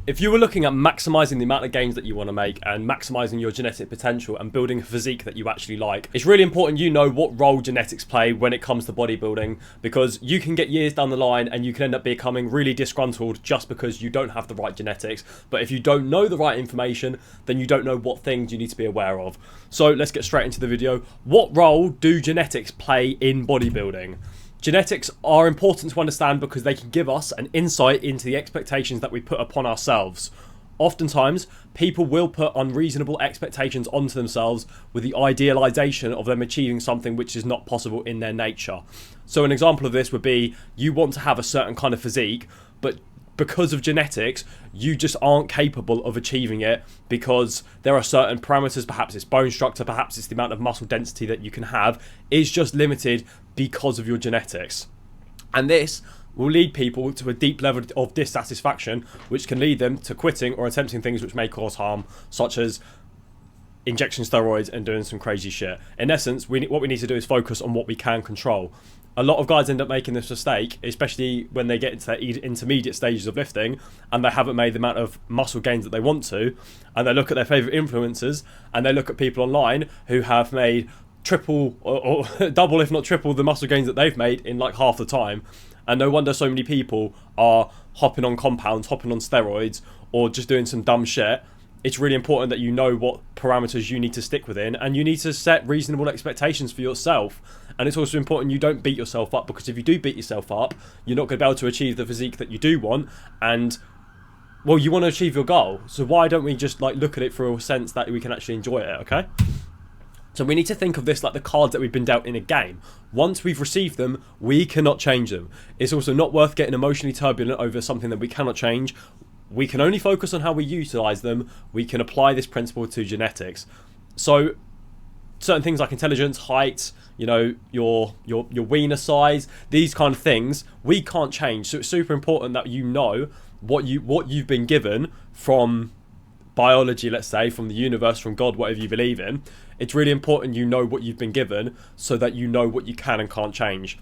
If you were looking at maximizing the amount of gains that you want to make and maximizing your genetic potential and building a physique that you actually like, it's really important you know what role genetics play when it comes to bodybuilding, because you can get years down the line and you can end up becoming really disgruntled just because you don't have the right genetics. But if you don't know the right information, then you don't know what things you need to be aware of. So let's get straight into the video. What role do genetics play in bodybuilding? Genetics are important to understand because they can give us an insight into the expectations that we put upon ourselves. Oftentimes, people will put unreasonable expectations onto themselves with the idealization of them achieving something which is not possible in their nature. So an example of this would be you want to have a certain kind of physique, but because of genetics, you just aren't capable of achieving it because there are certain parameters, perhaps it's bone structure, perhaps it's the amount of muscle density that you can have, is just limited because of your genetics. And this will lead people to a deep level of dissatisfaction, which can lead them to quitting or attempting things which may cause harm, such as injecting steroids and doing some crazy shit. In essence, what we need to do is focus on what we can control. A lot of guys end up making this mistake, especially when they get into their intermediate stages of lifting and they haven't made the amount of muscle gains that they want to, and they look at their favourite influencers and they look at people online who have made triple or double if not triple the muscle gains that they've made in like half the time. And no wonder so many people are hopping on compounds, hopping on steroids, or just doing some dumb shit. It's really important that you know what parameters you need to stick within, and you need to set reasonable expectations for yourself. And it's also important you don't beat yourself up, because if you do beat yourself up, you're not going to be able to achieve the physique that you do want. And well, you want to achieve your goal, so why don't we just like look at it through a sense that we can actually enjoy it? Okay, so we need to think of this like the cards that we've been dealt in a game. Once we've received them, we cannot change them. It's also not worth getting emotionally turbulent over something that we cannot change. We can only focus on how we utilize them. We can apply this principle to genetics. So certain things like intelligence, height, you know, your wiener size, these kind of things, we can't change. So it's super important that you know what you've been given from biology, let's say, from the universe, from God, whatever you believe in. It's really important you know what you've been given so that you know what you can and can't change.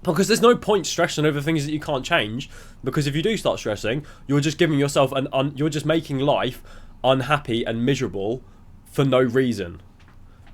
Because there's no point stressing over things that you can't change, because if you do start stressing, you're just giving yourself you're just making life unhappy and miserable for no reason.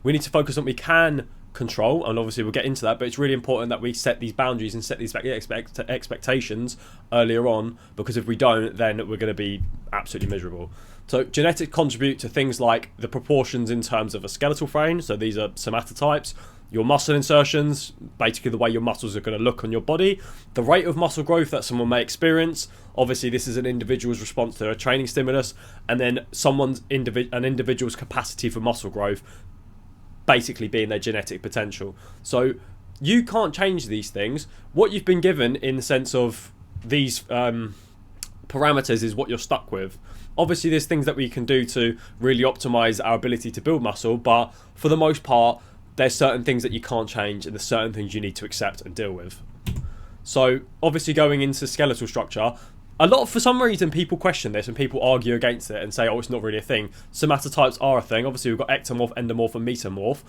We need to focus on what we can control, and obviously we'll get into that, but it's really important that we set these boundaries and set these expectations earlier on, because if we don't, then we're going to be absolutely miserable. So genetics contribute to things like the proportions in terms of a skeletal frame, so these are somatotypes, your muscle insertions, basically the way your muscles are going to look on your body, the rate of muscle growth that someone may experience. Obviously this is an individual's response to a training stimulus, and then an individual's capacity for muscle growth, basically being their genetic potential. So you can't change these things. What you've been given in the sense of these parameters is what you're stuck with. Obviously there's things that we can do to really optimize our ability to build muscle, but for the most part there's certain things that you can't change and there's certain things you need to accept and deal with. So obviously going into skeletal structure, for some reason people question this and people argue against it and say, oh, it's not really a thing. Somatotypes are a thing. Obviously we've got ectomorph, endomorph and mesomorph.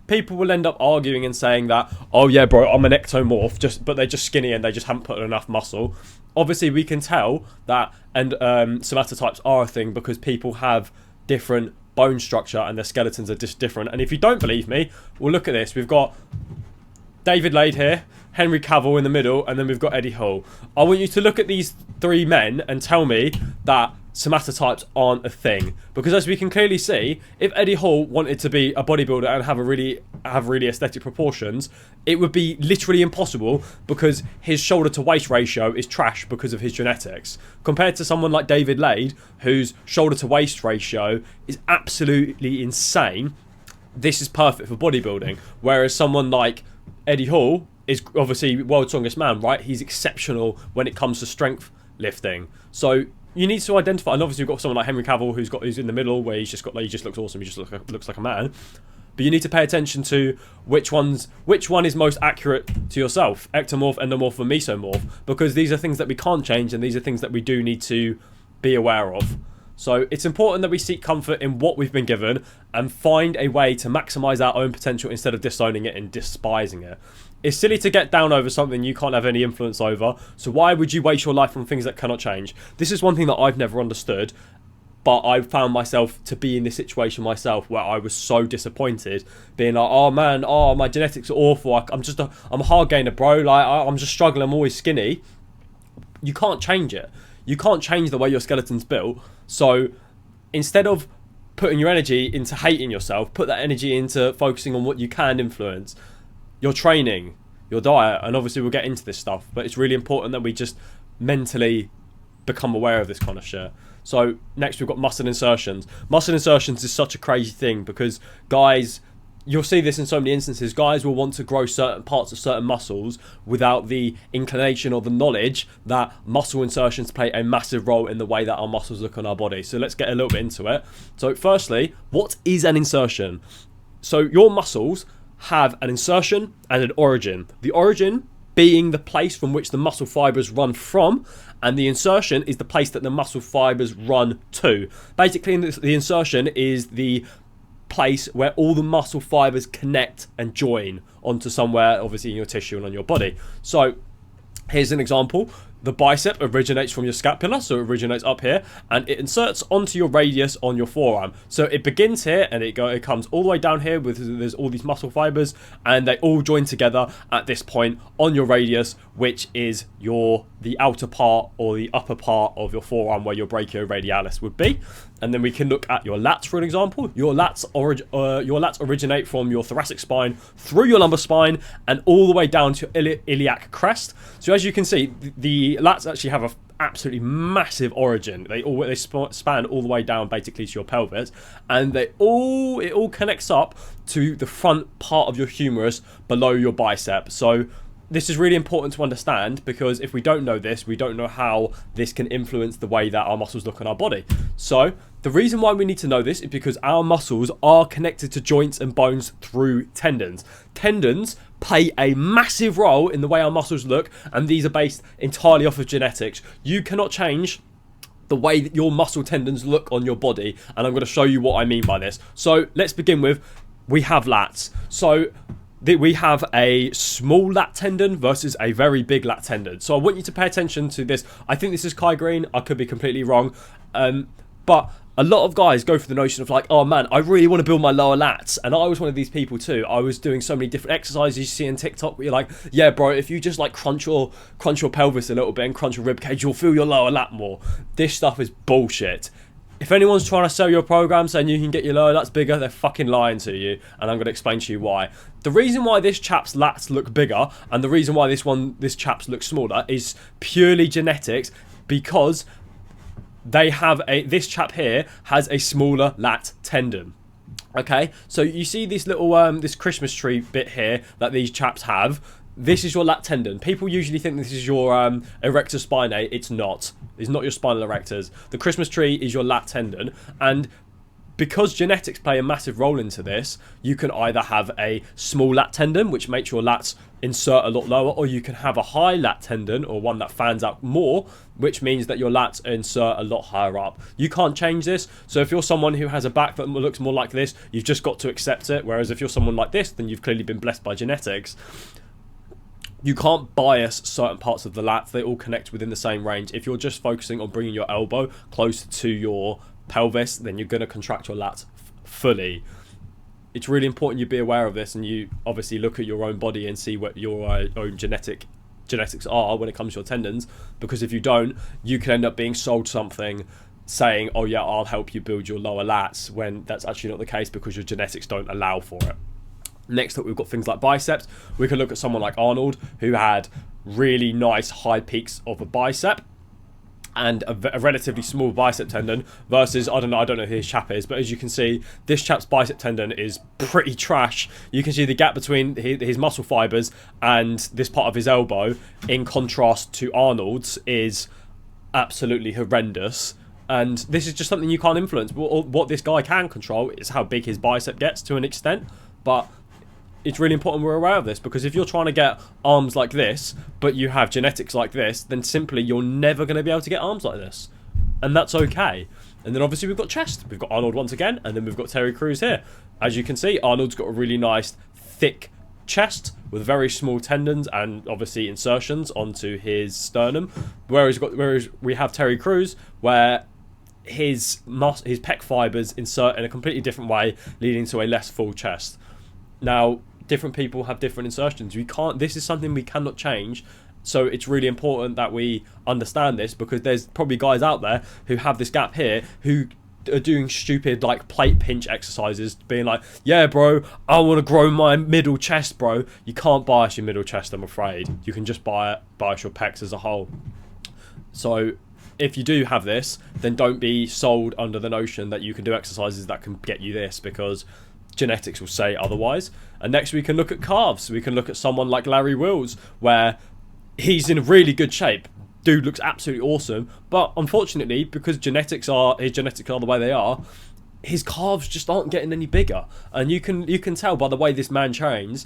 People will end up arguing and saying that, oh yeah bro, I'm an ectomorph, but they're just skinny and they just haven't put enough muscle. Obviously we can tell that somatotypes are a thing because people have different bone structure and their skeletons are just different. And if you don't believe me, well, look at this. We've got David Lade here, Henry Cavill in the middle, and then we've got Eddie Hall. I want you to look at these three men and tell me that somatotypes aren't a thing, because as we can clearly see, if Eddie Hall wanted to be a bodybuilder and have really aesthetic proportions, it would be literally impossible because his shoulder to waist ratio is trash because of his genetics, compared to someone like David Lade whose shoulder to waist ratio is absolutely insane. This is perfect for bodybuilding, whereas someone like Eddie Hall is obviously world's strongest man, right? He's exceptional when it comes to strength lifting. So you need to identify, and obviously you've got someone like Henry Cavill who's in the middle, where he just looks awesome, he just looks like a man. But you need to pay attention to which one is most accurate to yourself, ectomorph, endomorph and mesomorph, because these are things that we can't change and these are things that we do need to be aware of. So it's important that we seek comfort in what we've been given and find a way to maximize our own potential instead of disowning it and despising it. It's silly to get down over something you can't have any influence over. So why would you waste your life on things that cannot change? This is one thing that I've never understood, but I found myself to be in this situation myself where I was so disappointed, being like, oh man, oh, my genetics are awful. I'm a hard gainer, bro. Like, I'm just struggling. I'm always skinny. You can't change it. You can't change the way your skeleton's built. So instead of putting your energy into hating yourself, put that energy into focusing on what you can influence. Your training, your diet, and obviously we'll get into this stuff, but it's really important that we just mentally become aware of this kind of shit. So next we've got muscle insertions. Muscle insertions is such a crazy thing because guys, you'll see this in so many instances, guys will want to grow certain parts of certain muscles without the inclination or the knowledge that muscle insertions play a massive role in the way that our muscles look on our body. So let's get a little bit into it. So firstly, what is an insertion? So your muscles have an insertion and an origin. The origin being the place from which the muscle fibers run from, and the insertion is the place that the muscle fibers run to. Basically, the insertion is the place where all the muscle fibers connect and join onto somewhere, obviously in your tissue and on your body. So here's an example. The bicep originates from your scapula, so it originates up here, and it inserts onto your radius on your forearm. So it begins here, and it comes all the way down here there's all these muscle fibers, and they all join together at this point on your radius, which is the outer part or the upper part of your forearm where your brachioradialis would be. And then we can look at your lats, for an example. Your lats originate from your thoracic spine through your lumbar spine and all the way down to your iliac crest. So as you can see, the lats actually have an absolutely massive origin. They span all the way down basically to your pelvis, and it all connects up to the front part of your humerus below your bicep. So this is really important to understand, because if we don't know this, we don't know how this can influence the way that our muscles look on our body. So the reason why we need to know this is because our muscles are connected to joints and bones through tendons. Tendons play a massive role in the way our muscles look, and these are based entirely off of genetics. You cannot change the way that your muscle tendons look on your body, and I'm going to show you what I mean by this. So let's begin with, we have lats. So we have a small lat tendon versus a very big lat tendon. So I want you to pay attention to this. I think this is Kai Green. I could be completely wrong. But a lot of guys go for the notion of like, oh man, I really want to build my lower lats. And I was one of these people too. I was doing so many different exercises you see on TikTok where you're like, yeah, bro, if you just like crunch your pelvis a little bit and crunch your rib cage, you'll feel your lower lat more. This stuff is bullshit. If anyone's trying to sell your program saying you can get your lower lats bigger, they're fucking lying to you, and I'm going to explain to you why. The reason why this chap's lats look bigger and the reason why this chap's look smaller is purely genetics, because this chap here has a smaller lat tendon. Okay, so you see this little this Christmas tree bit here that these chaps have. This is your lat tendon. People usually think this is your erector spinae. It's not. It's not your spinal erectors. The Christmas tree is your lat tendon. And because genetics play a massive role into this, you can either have a small lat tendon, which makes your lats insert a lot lower, or you can have a high lat tendon, or one that fans out more, which means that your lats insert a lot higher up. You can't change this. So if you're someone who has a back that looks more like this, you've just got to accept it. Whereas if you're someone like this, then you've clearly been blessed by genetics. You can't bias certain parts of the lats. They all connect within the same range. If you're just focusing on bringing your elbow closer to your pelvis, then you're going to contract your lats fully. It's really important you be aware of this, and you obviously look at your own body and see what your own genetics are when it comes to your tendons, because if you don't, you can end up being sold something saying, oh yeah, I'll help you build your lower lats, when that's actually not the case, because your genetics don't allow for it. Next up, we've got things like biceps. We can look at someone like Arnold, who had really nice high peaks of a bicep and a relatively small bicep tendon, versus, I don't know who his chap is, but as you can see, this chap's bicep tendon is pretty trash. You can see the gap between his muscle fibers and this part of his elbow, in contrast to Arnold's, is absolutely horrendous. And this is just something you can't influence. What this guy can control is how big his bicep gets to an extent, but it's really important we're aware of this, because if you're trying to get arms like this, but you have genetics like this, then simply you're never going to be able to get arms like this. And that's okay. And then obviously we've got chest. We've got Arnold once again, and then we've got Terry Crews here. As you can see, Arnold's got a really nice, thick chest, with very small tendons and obviously insertions onto his sternum, whereas we have Terry Crews, where his pec fibers insert in a completely different way, leading to a less full chest. Now, different people have different insertions. This is something we cannot change. So it's really important that we understand this, because there's probably guys out there who have this gap here who are doing stupid like plate pinch exercises, being like, yeah bro, I want to grow my middle chest. Bro, you can't bias your middle chest, I'm afraid. You can just bias your pecs as a whole. So if you do have this, then don't be sold under the notion that you can do exercises that can get you this, because genetics will say otherwise. And next we can look at calves. We can look at someone like Larry Wills, where he's in really good shape. Dude looks absolutely awesome, but unfortunately, because his genetics are the way they are, his calves just aren't getting any bigger. And you can tell by the way this man trains.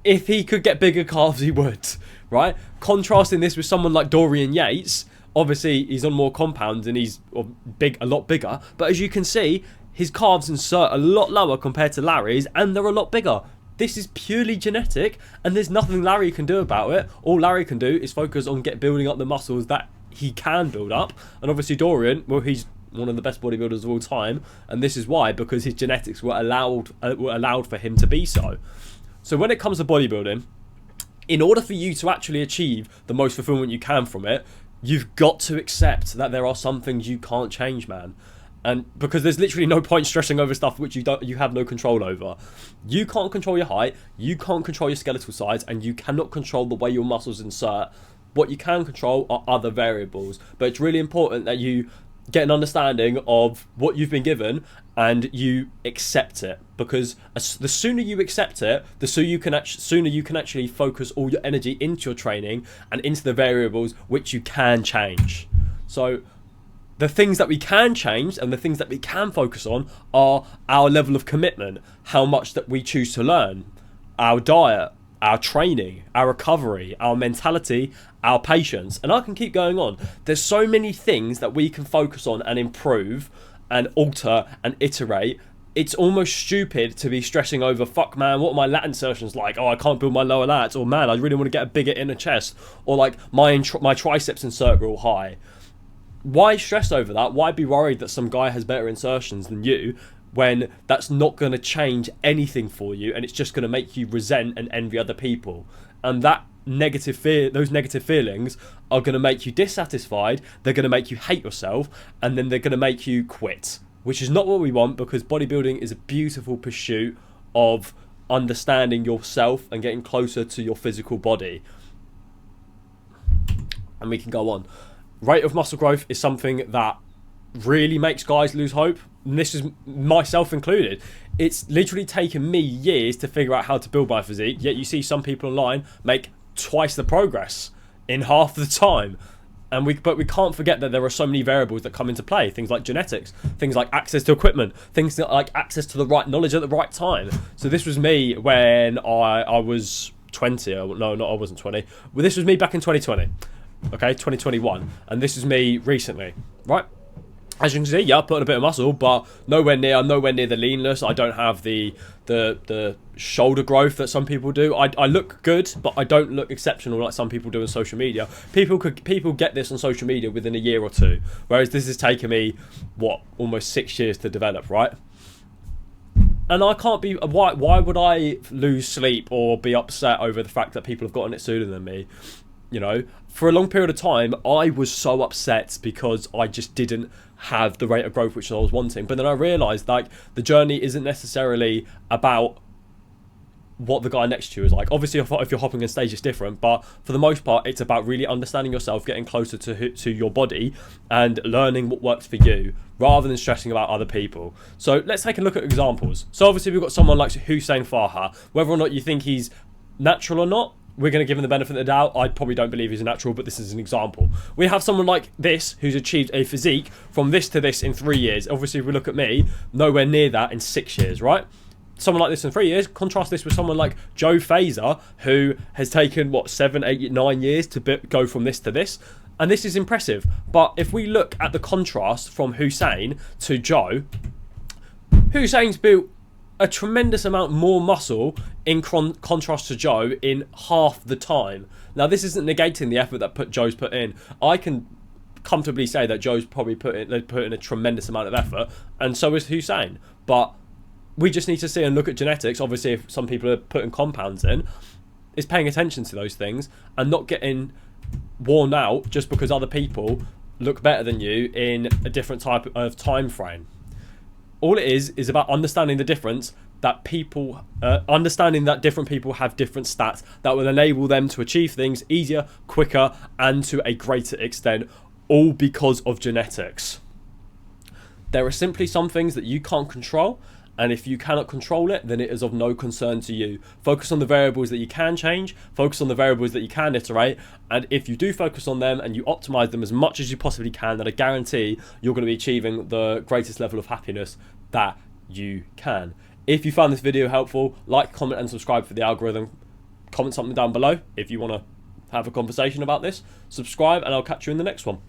If he could get bigger calves, he would, right? Contrasting this with someone like Dorian Yates, obviously he's on more compounds and he's a lot bigger, but as you can see, his calves insert a lot lower compared to Larry's, and they're a lot bigger. This is purely genetic, and there's nothing Larry can do about it. All Larry can do is focus on building up the muscles that he can build up. And obviously Dorian, well, he's one of the best bodybuilders of all time, and this is why, because his genetics were allowed for him to be so. So when it comes to bodybuilding, in order for you to actually achieve the most fulfillment you can from it, you've got to accept that there are some things you can't change, man. And because there's literally no point stressing over stuff which you have no control over. You can't control your height, you can't control your skeletal size, and you cannot control the way your muscles insert. What you can control are other variables. But it's really important that you get an understanding of what you've been given and you accept it, because the sooner you accept it, the sooner you can actually focus all your energy into your training and into the variables which you can change. So the things that we can change and the things that we can focus on are our level of commitment, how much that we choose to learn, our diet, our training, our recovery, our mentality, our patience, and I can keep going on. There's so many things that we can focus on and improve and alter and iterate. It's almost stupid to be stressing over, fuck man, what are my lat insertions like? Oh, I can't build my lower lats. Or man, I really want to get a bigger inner chest. Or like my triceps insert real high. Why stress over that? Why be worried that some guy has better insertions than you, when that's not going to change anything for you, and it's just going to make you resent and envy other people? And those negative feelings are going to make you dissatisfied, they're going to make you hate yourself, and then they're going to make you quit, which is not what we want, because bodybuilding is a beautiful pursuit of understanding yourself and getting closer to your physical body. And we can go on. Rate of muscle growth is something that really makes guys lose hope, and this is myself included. It's literally taken me years to figure out how to build my physique, yet you see some people online make twice the progress in half the time. But we can't forget that there are so many variables that come into play, things like genetics, things like access to equipment, things like access to the right knowledge at the right time. So this was me when I was 20. I wasn't 20. Well, this was me back in 2020. Okay, 2021, and this is me recently, right? As you can see, yeah, I put on a bit of muscle, but nowhere near the leanness. I don't have the shoulder growth that some people do. I look good, but I don't look exceptional like some people do on social media. People get this on social media within a year or two, whereas this has taken me almost 6 years to develop, right? And I can't be. Why would I lose sleep or be upset over the fact that people have gotten it sooner than me? You know, for a long period of time, I was so upset because I just didn't have the rate of growth which I was wanting. But then I realised, like, the journey isn't necessarily about what the guy next to you is like. Obviously, if you're hopping on stage, it's different. But for the most part, it's about really understanding yourself, getting closer to your body, and learning what works for you, rather than stressing about other people. So let's take a look at examples. So obviously, we've got someone like Hussein Farha. Whether or not you think he's natural or not, we're going to give him the benefit of the doubt. I probably don't believe he's a natural, but this is an example. We have someone like this who's achieved a physique from this to this in 3 years. Obviously, if we look at me, nowhere near that in 6 years, right? Someone like this in 3 years. Contrast this with someone like Joe Fazer, who has taken, 7, 8, 9 years to go from this to this. And this is impressive. But if we look at the contrast from Hussein to Joe, Hussein's built a tremendous amount more muscle in contrast to Joe in half the time. Now, this isn't negating the effort that Joe's put in. I can comfortably say that Joe's probably put in a tremendous amount of effort, and so is Hussein. But we just need to see and look at genetics. Obviously, if some people are putting compounds in, is paying attention to those things and not getting worn out just because other people look better than you in a different type of time frame. All it is about understanding the difference that people, understanding that different people have different stats that will enable them to achieve things easier, quicker, and to a greater extent, all because of genetics. There are simply some things that you can't control, and if you cannot control it, then it is of no concern to you. Focus on the variables that you can change, focus on the variables that you can iterate, and if you do focus on them and you optimize them as much as you possibly can, then I guarantee you're going to be achieving the greatest level of happiness that you can. If you found this video helpful, like, comment, and subscribe for the algorithm. Comment something down below if you want to have a conversation about this. Subscribe, and I'll catch you in the next one.